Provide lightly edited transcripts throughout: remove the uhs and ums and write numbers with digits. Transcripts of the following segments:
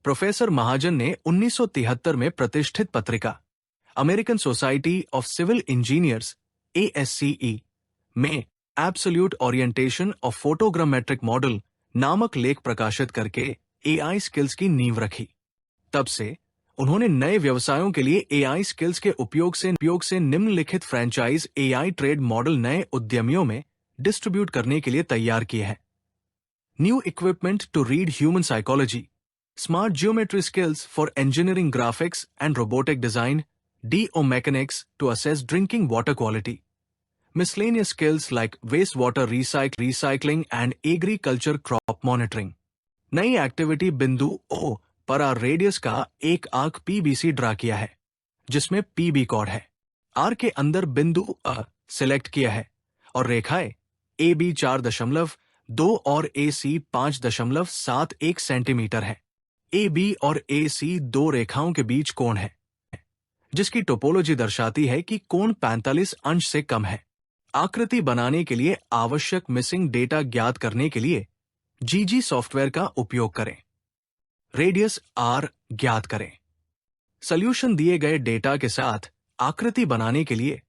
Professor महाजन ने 1973 में प्रतिष्ठित पत्रिका American Society of Civil Engineers ASCE में absolute orientation of photogrammetric model नामक लेख प्रकाशित करके AI स्किल्स की नींव रखी। तब से उन्होंने नए व्यवसायों के लिए AI स्किल्स के उपयोग से निम्नलिखित फ्रेंचाइज AI ट्रेड मॉडल नए उद्यमियों में डिस्ट्रीब्यूट करने के लिए तैयार किए हैं। New equipment to read human psychology, smart geometry skills for engineering graphics and robotic design, DO mechanics to assess drinking water quality, miscellaneous skills like wastewater recycling and agriculture crop monitoring। नई activity बिंदु O पर are radius का एक arc PBC draw किया है जिसमें PB cord है। Are के अंदर बिंदु A सिलेक्ट किया है और रेखाएं AB 4.2 और AC 5.71 सेंटीमीटर है। AB और AC दो रेखाओं के बीच कोण है जिसकी टोपोलॉजी दर्शाती है कि कोण 45 अंश से कम है। आकृति बनाने के लिए आवश्यक मिसिंग डेटा ज्ञात करने के लिए GG सॉफ्टवेयर का उपयोग करें। रेडियस R ज्ञात करें। सॉल्यूशन दिए गए डेटा के साथ आकृति बनाने के लिए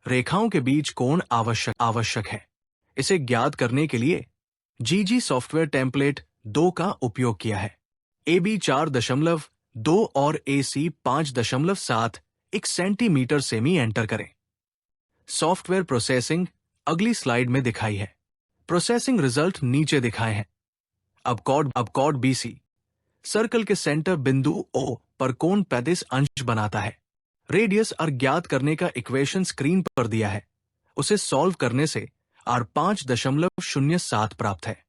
रेखाओं के बीच कोण आवश्यक है। इसे ज्ञात करने के लिए GG सॉफ्टवेयर टेम्पलेट 2 का उपयोग किया है। AB 4.2 और AC 5.7 1 सेंटीमीटर सेमी एंटर करें। सॉफ्टवेयर प्रोसेसिंग अगली स्लाइड में दिखाई है। प्रोसेसिंग रिजल्ट नीचे दिखाए हैं। अब कॉर्ड BC सर्कल के सेंटर बिंदु O पर कोण 35 अंश बनाता है। रेडियस R ज्ञात करने का इक्वेशन स्क्रीन पर दिया है। उसे सॉल्व करने से R 5.07 प्राप्त है।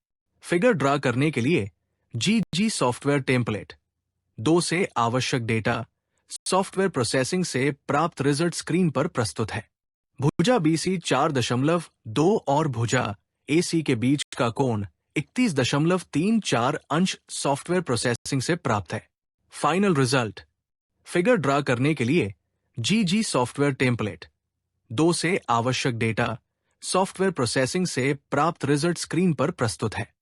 फिगर ड्रा करने के लिए GG सॉफ्टवेयर टेम्पलेट 2 से आवश्यक डेटा सॉफ्टवेयर प्रोसेसिंग से प्राप्त रिजल्ट स्क्रीन पर प्रस्तुत है। भुजा BC 4.2 और भुजा AC के बीच का कोण 31.34 अंश सॉफ्टवेयर प्रोसेसिंग से प्राप्त है। फाइनल रिजल्ट फिगर ड्रा करने के लिए GG सॉफ्टवेयर टेम्पलेट 2 से आवश्यक डेटा सॉफ्टवेयर प्रोसेसिंग से प्राप्त रिजल्ट स्क्रीन पर प्रस्तुत है।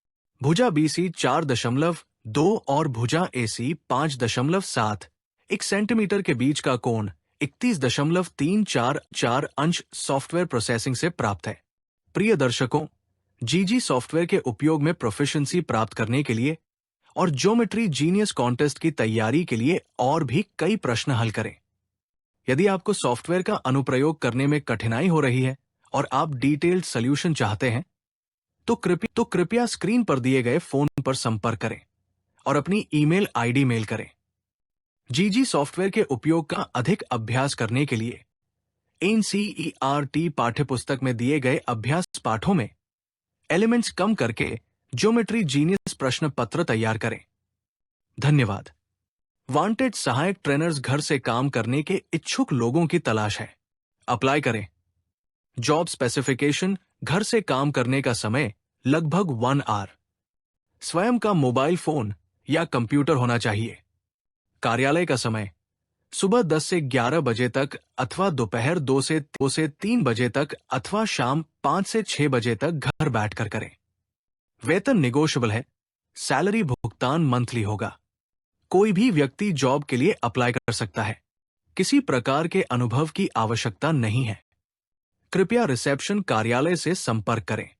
भुजा BC 4.2 और भुजा AC 5.7 1 सेंटीमीटर के बीच का कोण 31.344 अंश सॉफ्टवेयर प्रोसेसिंग से प्राप्त है। प्रिय दर्शकों, GG सॉफ्टवेयर के उपयोग में प्रोफिशिएंसी प्राप्त करने के लिए और ज्योमेट्री जीनियस कॉन्टेस्ट की तैयारी के लिए और भी कई प्रश्न हल करें। यदि आपको सॉफ्टवेयर का अनुप्रयोग करने में कठिनाई हो रही है और आप डिटेल्ड सॉल्यूशन चाहते हैं तो कृपया स्क्रीन पर दिए गए फोन पर संपर्क करें और अपनी ईमेल ID मेल करें। GG सॉफ्टवेयर के उपयोग का अधिक अभ्यास करने के लिए NCERT पाठ्यपुस्तक में दिए गए अभ्यास पाठों में एलिमेंट्स कम करके ज्योमेट्री जीनियस प्रश्न पत्र तैयार करें। धन्यवाद। वांटेड सहायक ट्रेनर्स घर से काम करने के इच्छुक लोगों की तलाश है। अप्लाई करें। जॉब स्पेसिफिकेशन: घर से काम करने का समय लगभग 1 आवर। स्वयं का मोबाइल फोन या कंप्यूटर होना चाहिए। कार्यालय का समय सुबह 10 से 11 बजे तक अथवा दोपहर 2 से 3 बजे तक अथवा शाम 5 से 6 बजे तक घर बैठकर करें। वेतन निगोशिएबल है। सैलरी भुगतान मंथली होगा। कोई भी व्यक्ति जॉब के लिए अप्लाई कर सकता है। किसी प्रकार के अनुभव की आवश्यकता नहीं है। कृपया रिसेप्शन कार्यालय से संपर्क करें।